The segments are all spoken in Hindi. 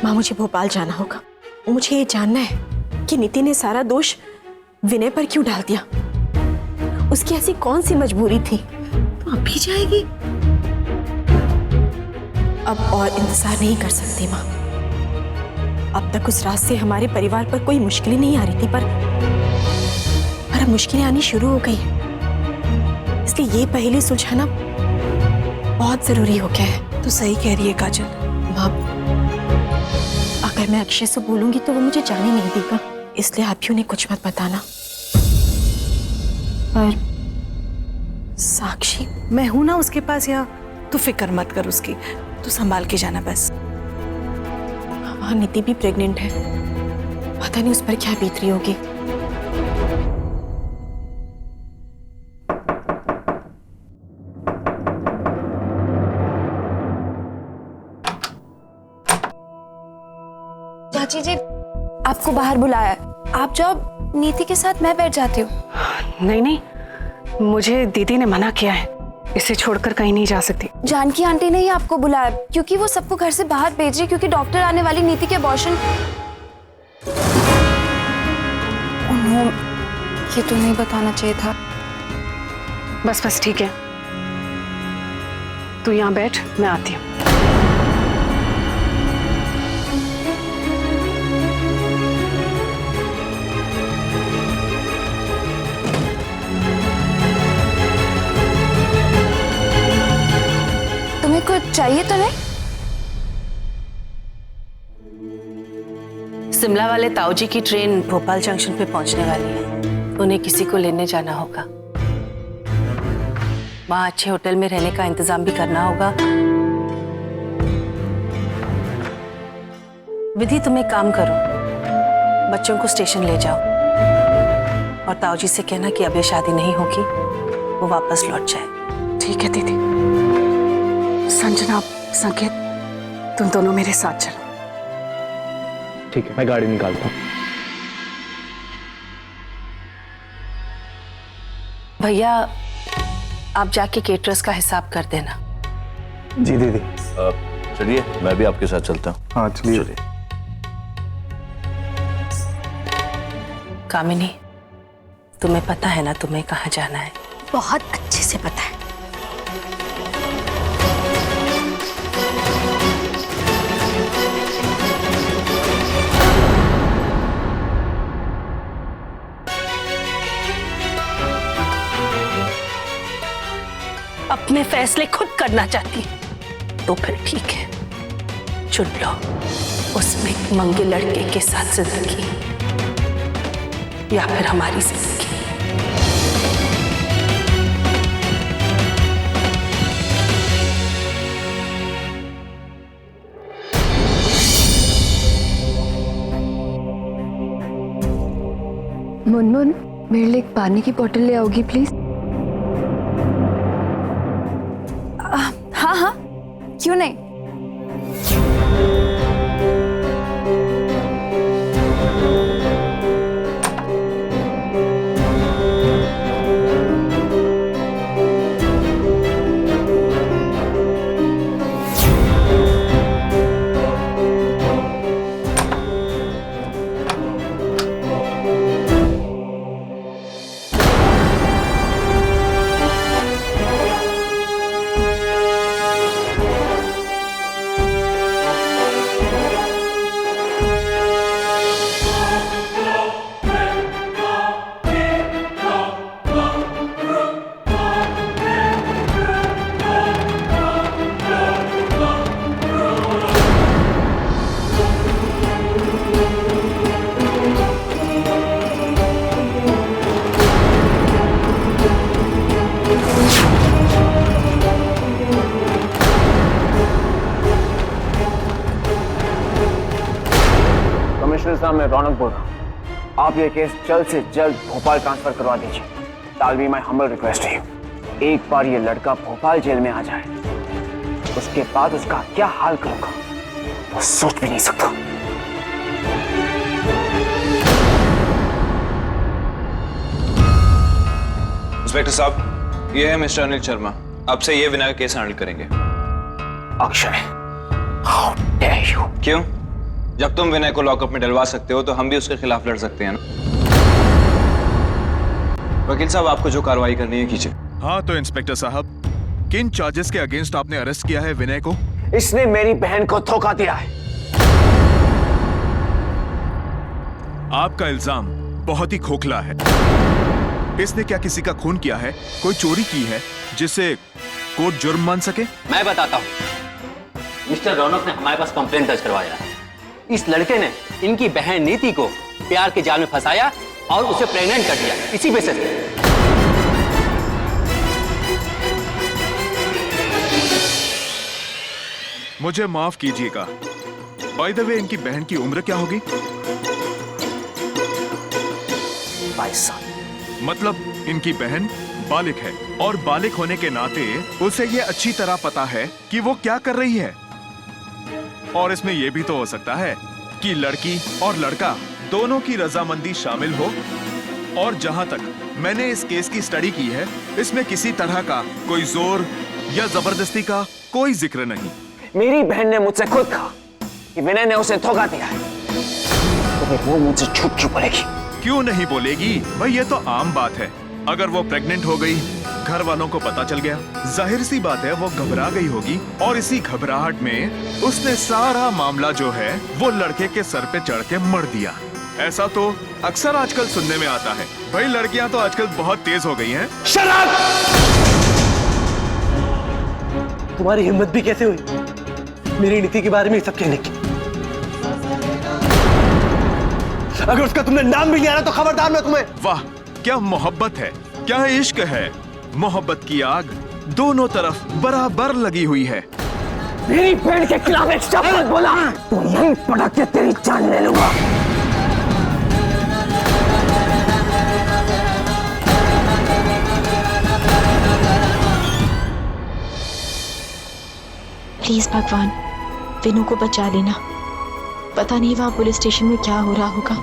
माँ मुझे भोपाल जाना होगा। मुझे ये जानना है कि नीति ने सारा दोष विनय पर क्यों डाल दिया। उसकी ऐसी कौन सी मजबूरी थी? तो अभी जाएगी? अब और इंतजार नहीं कर सकती माँ। अब तक उस रात से हमारे परिवार पर कोई मुश्किलें नहीं आ रही थी, पर अब मुश्किलें आनी शुरू हो गई है। इसलिए ये पहेली सुलझाना बहुत जरूरी हो गया है। तो सही कह रही है काजल। माँ, अगर मैं अक्षय से बोलूंगी तो वो मुझे जाने नहीं देगा, इसलिए आप भी उन्हें कुछ मत बताना। पर साक्षी, मैं हूं ना उसके पास यहाँ, तू फिक्र मत कर उसकी, तू संभाल के जाना बस। वहां नीति भी प्रेग्नेंट है, पता नहीं उस पर क्या बीत रही होगी। चाची जी आपको बाहर बुलाया है, आप जाओ, नीति के साथ मैं बैठ जाती हूँ। नहीं नहीं, मुझे दीदी ने मना किया है, इसे छोड़कर कहीं नहीं जा सकती। जानकी आंटी ने ही आपको बुलाया क्योंकि वो सबको घर से बाहर भेज रही, क्योंकि डॉक्टर आने वाली नीति के अबॉर्शन। उन्होंने ये तो नहीं बताना चाहिए था। बस बस ठीक है, तू यहाँ बैठ, मैं आती हूँ। कुछ चाहिए तो नहीं? शिमला वाले ताऊजी की ट्रेन भोपाल जंक्शन पे पहुंचने वाली है, उन्हें किसी को लेने जाना होगा। वहां अच्छे होटल में रहने का इंतजाम भी करना होगा। विधि, तुम एक काम करो, बच्चों को स्टेशन ले जाओ और ताऊजी से कहना कि अब ये शादी नहीं होगी, वो वापस लौट जाए। ठीक है दीदी। संजना, संकेत, तुम दोनों मेरे साथ चलो। ठीक है, मैं गाड़ी निकालता हूँ। भैया, आप जाके केटरर्स का हिसाब कर देना। जी दीदी। चलिए, मैं भी आपके साथ चलता हूँ। हाँ चलिए। कामिनी, तुम्हें पता है ना तुम्हें कहाँ जाना है? बहुत अच्छे से पता है। अपने फैसले खुद करना चाहती है तो फिर ठीक है, चुन लो उसमें मंगे लड़के के साथ जिंदगी या फिर हमारी जिंदगी। मुनमुन, मेरे लिए एक पानी की बोतल ले आओगी प्लीज? हाँ हाँ, क्यों नहीं। कमिश्नर साहब, मैं रौनक बोल रहा हूँ। आप ये केस जल्द से जल्द भोपाल ट्रांसफर करवा दीजिए। That be my humble request है। एक बार ये लड़का भोपाल जेल में आ जाए, उसके बाद उसका क्या हाल करूंगा वो सोच भी नहीं सकता। इंस्पेक्टर साहब, ये है मिस्टर अनिल शर्मा, आपसे ये विनय का केस हैंडल करेंगे। Akshay, how dare you! क्यों? जब तुम विनय को लॉकअप में डलवा सकते हो तो हम भी उसके खिलाफ लड़ सकते हैं ना। वकील साहब, आपको जो कार्रवाई करनी है कीजिए। हाँ तो इंस्पेक्टर साहब, किन चार्जेस के अगेंस्ट आपने अरेस्ट किया है विनय को? इसने मेरी बहन को धोखा दिया है। आपका इल्जाम बहुत ही खोखला है। इसने क्या किसी का खून किया है, कोई चोरी की है जिसे कोर्ट जुर्म मान सके? मैं बताता हूँ। मिस्टर रौनक ने हमारे पास कंप्लेंट दर्ज करवाया है। इस लड़के ने इनकी बहन नीति को प्यार के जाल में फंसाया और उसे प्रेग्नेंट कर दिया, इसी बेसिस पे। मुझे माफ कीजिएगा, बाय द वे इनकी बहन की उम्र क्या होगी? 22 साल। मतलब इनकी बहन बालिग है और बालिग होने के नाते उसे ये अच्छी तरह पता है कि वो क्या कर रही है। और इसमें यह भी तो हो सकता है कि लड़की और लड़का दोनों की रजामंदी शामिल हो। और जहां तक मैंने इस केस की स्टडी की है, इसमें किसी तरह का कोई जोर या जबरदस्ती का कोई जिक्र नहीं। मेरी बहन ने मुझसे खुद कहा कि विनय ने उसे धोखा दिया है, तो फिर वो मुझसे झूठ क्यों बोलेगी? क्यों नहीं बोलेगी भाई, ये तो आम बात है। अगर वो प्रेग्नेंट हो गई, घर वालों को पता चल गया, जाहिर सी बात है वो घबरा गई होगी और इसी घबराहट में उसने सारा मामला जो है वो लड़के के सर पे चढ़ के मर दिया। ऐसा तो अक्सर आजकल सुनने में आता है। भाई लड़कियां तो आजकल बहुत तेज हो गई हैं। शराब! तुम्हारी हिम्मत भी कैसे हुई मेरी नीति के बारे में सब कहने की? अगर उसका तुमने नाम भी लिया ना तो खबरदार मैं तुम्हें। वाह, क्या मोहब्बत है, क्या इश्क है। मोहब्बत की आग दोनों तरफ बराबर लगी हुई है। मेरी बहन के खिलाफ एक शब्द मत बोला तो यही पटक के तेरी जान ले लूंगा। प्लीज भगवान, विनू को बचा लेना। पता नहीं वहां पुलिस स्टेशन में क्या हो रहा होगा।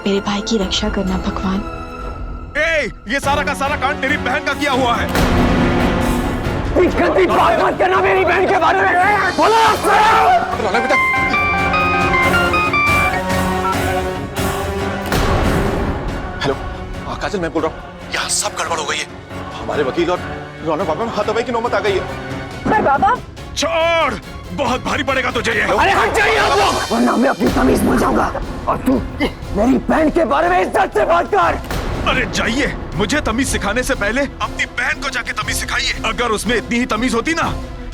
मेरे भाई की रक्षा करना भगवान। ये सारा का सारा कांड तेरी बहन का किया हुआ है। गंदी बात मत करना मेरी बहन के बारे में। बोलो बेटा। हेलो काजल, मैं बोल रहा हूँ, यहाँ सब गड़बड़ हो गई है। हमारे वकील और रौनक बाबा में हाथापाई की नौबत आ गई है। बाबा छोड़, बहुत भारी पड़ेगा तुझे ये। अरे हट जाइए आप लोग, वरना मैं अपनी तमीज भूल जाऊंगा। और तू मेरी बहन के बारे में इज्जत से बात कर। अरे जाइए, मुझे तमीज सिखाने से पहले अपनी बहन को जाके तमीज सिखाइए। अगर उसमें इतनी ही तमीज होती ना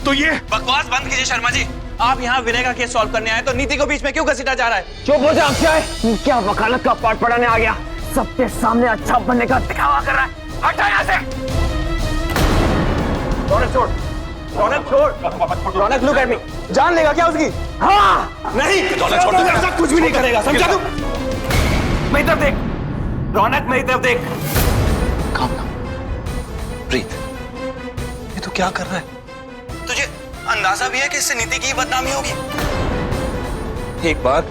तो ये। बकवास बंद कीजिए शर्मा जी। आप यहाँ विनय का केस सॉल्व करने आए तो नीति को बीच में क्यों घसीटा जा रहा है? चुप हो जा अक्षय, तू क्या वकालत का पाठ पढ़ाने आ गया? सबके सामने अच्छा बनने का दिखावा कर रहा है। हटा यहाँ से। रौनक छोड़, रौनक छोड़। रौनक लुक एट मी। जान लेगा क्या उसकी? हाँ नहीं, रौनक छोड़, ऐसा कुछ भी नहीं करेगा, समझा तू? मेरी तरफ देख रौनक, मेरी तरफ देख। काम ना प्रीत, ये तू क्या कर रहा है? तुझे अंदाजा भी है कि इससे नीति की बदनामी होगी? एक बार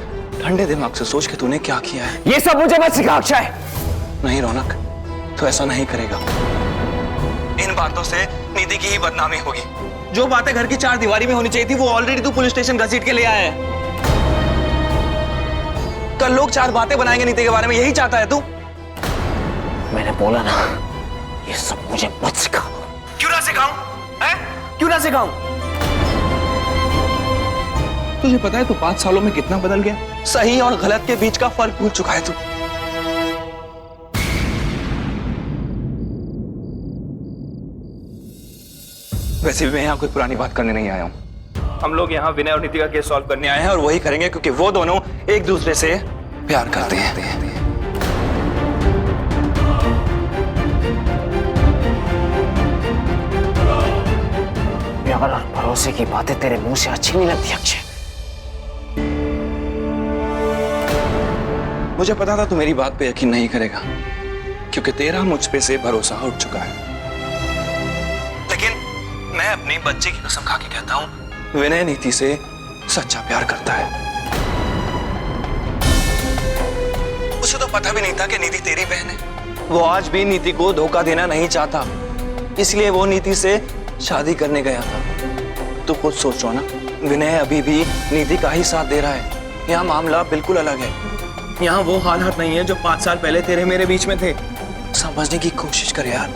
ठंडे दिमाग से सोच के तूने क्या किया है। ये सब मुझे मत सिखा अक्षय। नहीं रौनक, तू ऐसा नहीं करेगा। इन बातों से नीति की ही बदनामी होगी। जो बातें घर की चार दीवारी में होनी चाहिए थी वो ऑलरेडी तू पुलिस स्टेशन घसीट के ले आया है। कल लोग चार बातें बनाएंगे नीति के बारे में, यही चाहता है तू? मैंने बोला ना, ये सब मुझे मत सिखाओ। क्यों ना सिखाऊं? क्यों ना सिखाऊं? तुझे पता है तू 5 सालों में कितना बदल गया? सही और गलत के बीच का फर्क भूल चुका है तू। वैसे भी मैं यहाँ कोई पुरानी बात करने नहीं आया हूँ। हम लोग यहाँ विनय और नीति का केस सॉल्व करने आए हैं और वही करेंगे क्योंकि वो दोनों एक दूसरे से प्यार करते हैं। प्यार और भरोसे की बातें तेरे मुंह से अच्छी नहीं लगती अक्षय। मुझे पता था तू मेरी बात पे यकीन नहीं करेगा क्योंकि तेरा मुझ पे से भरोसा उठ चुका है। लेकिन मैं अपनी बच्चे की कसम खा के कहता हूं, विनय नीति से सच्चा प्यार करता है। उसे तो पता भी नहीं था कि नीति तेरी बहन है। वो आज भी नीति को धोखा देना नहीं चाहता, इसलिए वो नीति से शादी करने गया था। तू खुद सोच रहा ना, विनय अभी भी नीति का ही साथ दे रहा है। यहाँ मामला बिल्कुल अलग है। यहाँ वो हालात नहीं है जो 5 साल पहले तेरे मेरे बीच में थे। समझने की कोशिश कर यार।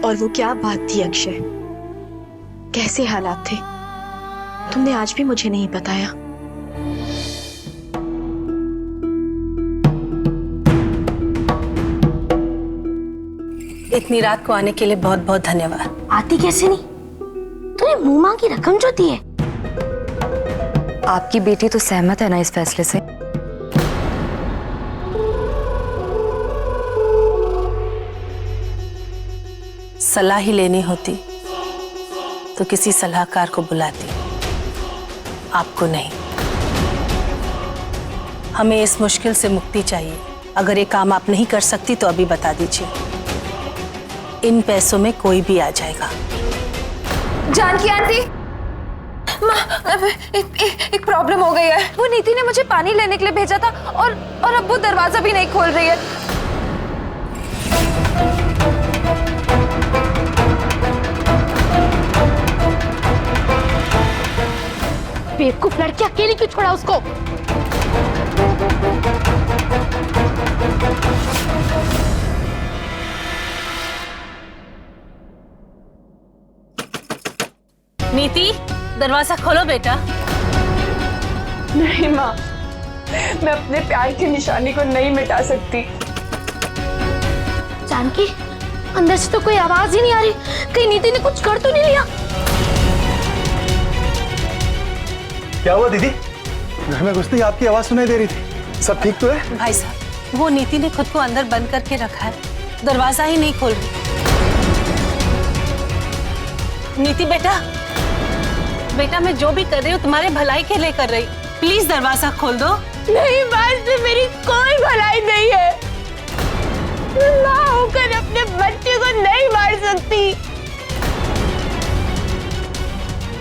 और वो क्या बात थी अक्षय? कैसे हालात थे? तुमने आज भी मुझे नहीं बताया। इतनी रात को आने के लिए बहुत बहुत धन्यवाद। आती कैसे नहीं? तूने मुंह मांगी रकम जो दी है। आपकी बेटी तो सहमत है ना इस फैसले से? सलाह ही लेनी होती तो किसी सलाहकार को बुलाती, आपको नहीं। हमें इस मुश्किल से मुक्ति चाहिए। अगर ये काम आप नहीं कर सकती तो अभी बता दीजिए। इन पैसों में कोई भी आ जाएगा। जानकी आंटी, एक प्रॉब्लम हो गई है। वो नीति ने मुझे पानी लेने के लिए भेजा था और अब वो दरवाजा भी नहीं खोल रही है। बेवकूफ लड़की अकेली क्यों छोड़ा उसको? नीति, दरवाजा खोलो बेटा। नहीं माँ, मैं अपने प्यार की निशानी को नहीं मिटा सकती। जानकी, अंदर से तो कोई आवाज ही नहीं आ रही। कहीं नीति ने कुछ कर तो नहीं लिया? क्या हुआ दीदी? घर में घुसते ही आपकी आवाज सुनाई दे रही थी। सब ठीक तो है? भाई साहब, वो नीति ने खुद को अंदर बंद करके रखा है, दरवाजा ही नहीं खोल रही। नीति बेटा, बेटा मैं जो भी कर रही हूँ तुम्हारे भलाई के लिए कर रही। प्लीज दरवाजा खोल दो। नहीं माँ, इसमें मेरी कोई भलाई नहीं है। मैं माँ होकर अपने बच्चे को नहीं मार सकती।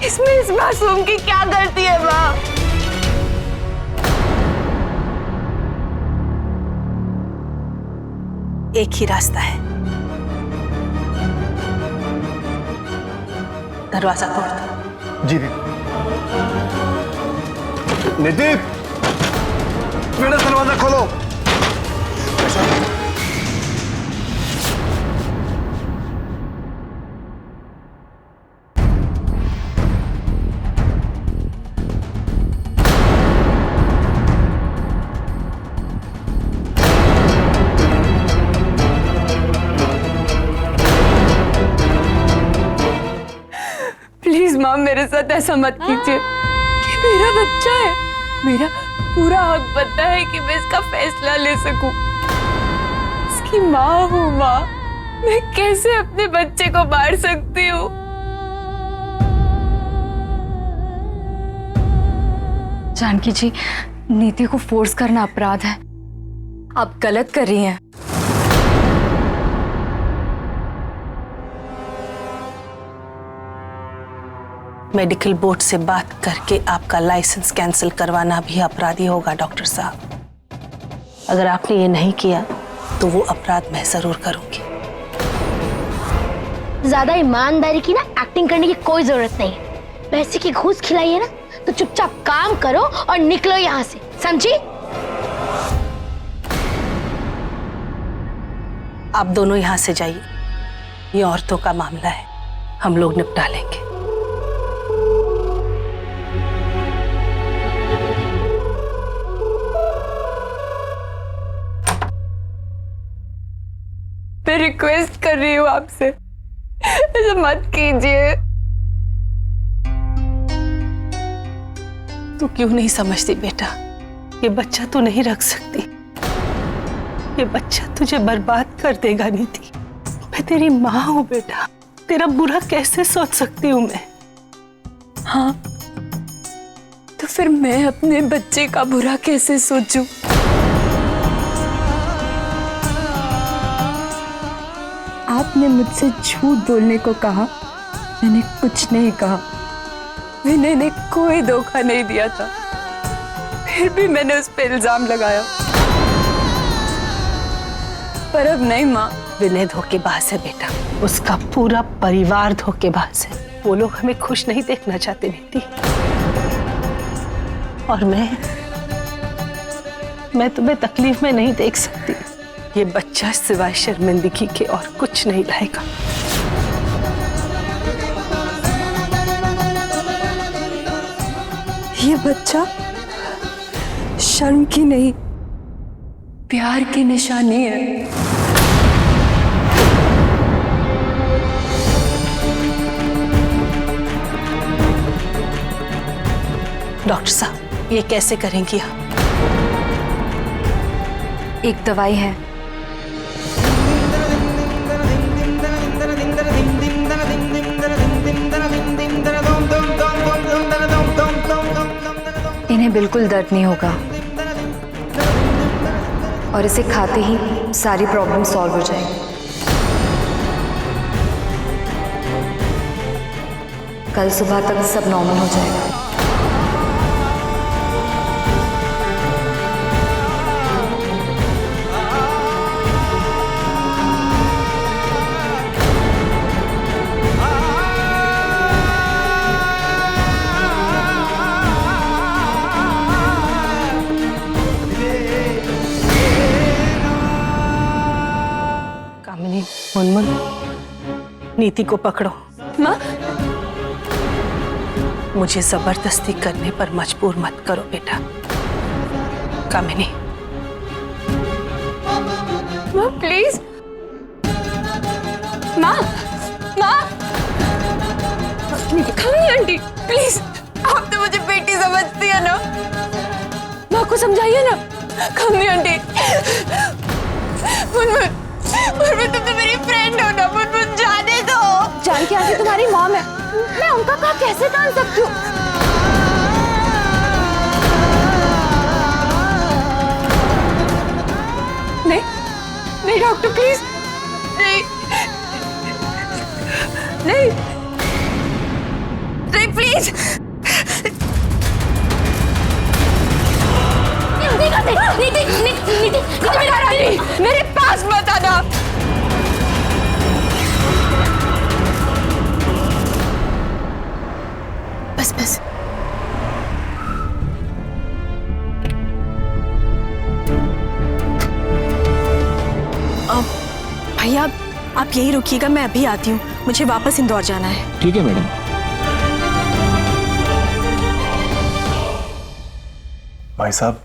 इसमें इस मासूम की क्या गलती है माँ? एक ही रास्ता है, दरवाजा तोड़ दो। जी दीदी। निधि, मेरा दरवाजा खोलो। प्लीज माँ, मेरे साथ ऐसा मत कीजिए। ये मेरा बच्चा है। मेरा पूरा हक बनता है कि मैं इसका फैसला ले सकूं। इसकी माँ हूँ माँ। मैं कैसे अपने बच्चे को मार सकती हूँ? जानकी जी, नीति को फोर्स करना अपराध है। आप गलत कर रही हैं। मेडिकल बोर्ड से बात करके आपका लाइसेंस कैंसिल करवाना भी अपराधी होगा डॉक्टर साहब। अगर आपने ये नहीं किया तो वो अपराध मैं जरूर करूंगी। ज्यादा ईमानदारी की ना एक्टिंग करने की कोई जरूरत नहीं है। पैसे की घूस खिलाई है ना तो चुपचाप काम करो और निकलो यहाँ से, समझी? आप दोनों यहाँ से जाइए, ये औरतों का मामला है, हम लोग निपटा लेंगे। मैं रिक्वेस्ट कर रही हूँ आपसे, ऐसा मत कीजिए। तू क्यों नहीं समझती बेटा? ये बच्चा तू नहीं रख सकती। ये बच्चा तुझे बर्बाद कर देगा नीति। मैं तेरी माँ हूँ बेटा, तेरा बुरा कैसे सोच सकती हूँ मैं? हाँ, तो फिर मैं अपने बच्चे का बुरा कैसे सोचूं? आपने मुझसे झूठ बोलने को कहा, मैंने कुछ नहीं कहा। मैंने कोई धोखा नहीं दिया था, फिर भी मैंने उस पर इल्जाम लगाया। पर अब नहीं माँ, विनय धोखेबाज है बेटा, उसका पूरा परिवार धोखेबाज है। वो लोग हमें खुश नहीं देखना चाहते नीति, और मैं तुम्हें तकलीफ में नहीं देख सकती। ये बच्चा सिवाय शर्मिंदगी के और कुछ नहीं लाएगा। ये बच्चा शर्म की नहीं, प्यार की निशानी है। डॉक्टर साहब, ये कैसे करेंगी आप? एक दवाई है, इन्हें बिल्कुल दर्द नहीं होगा और इसे खाते ही सारी प्रॉब्लम सॉल्व हो जाएगी। कल सुबह तक सब नॉर्मल हो जाएगा। कामिनी, मुनमुन, नीति को पकड़ो। माँ, मुझे जबरदस्ती करने पर मजबूर मत करो बेटा। कामिनी, माँ प्लीज, माँ, माँ, कामिनी आंटी प्लीज, आप तो मुझे बेटी समझती है ना, माँ को समझाइए ना। कामिनी आंटी, मुनमुन, तुम तो मेरी फ्रेंड हो ना, मुझे जाने दो। जानकी आंटी तुम्हारी मॉम है, मैं उनका काम कैसे जान सकती हूँ? नहीं, नहीं डॉक्टर प्लीज, नहीं, नहीं, नहीं प्लीज। नीति, मेरे पास मत आना। बस बस, भैया आप यही रुकिएगा, मैं अभी आती हूँ, मुझे वापस इंदौर जाना है। ठीक है मैडम। भाई साहब,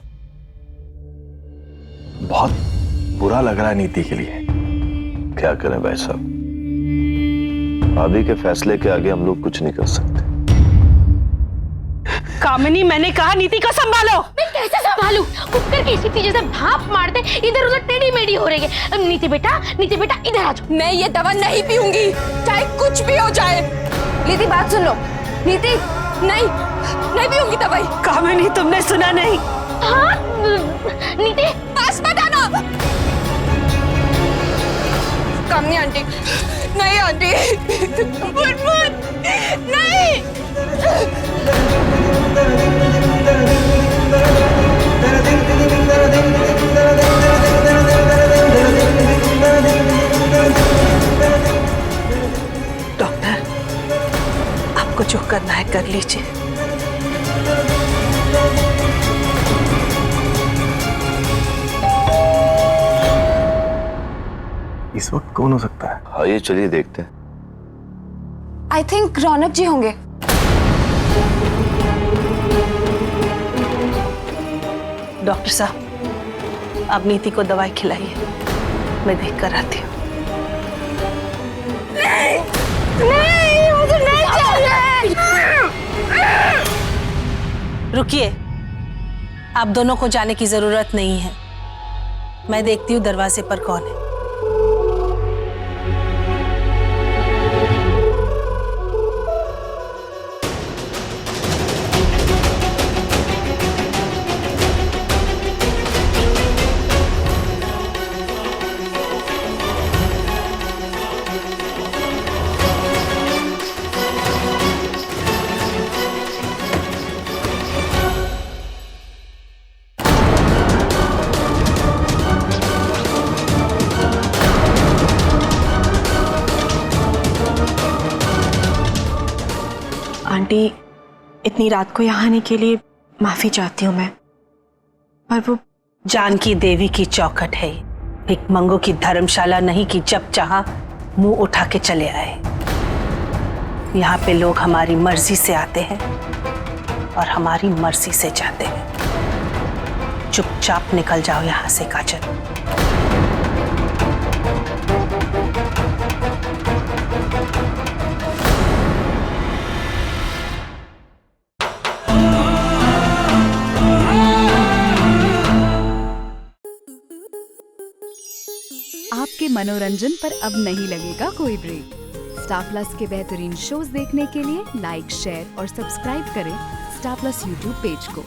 बहुत बुरा लग रहा है नीति के लिए। क्या करें भाई साहब, भाभी के फैसले के आगे हम लोग कुछ नहीं कर सकते। कामिनी, मैंने कहा नीति को संभालो। मैं कैसे संभालूं? कुकर की सीटी जैसे भाप मारते इधर उधर टेढ़ी मेढ़ी हो रही है। नीति बेटा इधर आ जाओ। मैं ये दवा नहीं पीऊंगी, चाहे कुछ भी हो जाए। नीति बात सुन लो। नीति, नहीं, नहीं पीऊंगी दवाई। कामिनी, तुमने सुना नहीं? हाँ नीति, पास मत आना। कामिनी आंटी, नहीं आंटी, मुनमुन, नहीं। डॉक्टर, आपको जो करना है कर लीजिए। इस वक्त कौन हो सकता है? आइए चलिए देखते हैं। आई थिंक रौनक जी होंगे। डॉक्टर साहब, आप नीति को दवाई खिलाइए, मैं देख कर आती हूँ। नहीं मुझे नहीं चाहिए। रुकिए, आप दोनों को जाने की जरूरत नहीं है, मैं देखती हूँ दरवाजे पर कौन है। आंटी, इतनी रात को यहाँ आने के लिए माफी चाहती हूँ मैं, पर वो जानकी देवी की चौखट है, भिकमंगों की धर्मशाला नहीं कि जब चाहा मुंह उठा के चले आए। यहाँ पे लोग हमारी मर्जी से आते हैं और हमारी मर्जी से जाते हैं। चुपचाप निकल जाओ यहाँ से काजल। आपके मनोरंजन पर अब नहीं लगेगा कोई ब्रेक। स्टार प्लस के बेहतरीन शोज देखने के लिए लाइक, शेयर और सब्सक्राइब करें स्टार प्लस यूट्यूब पेज को।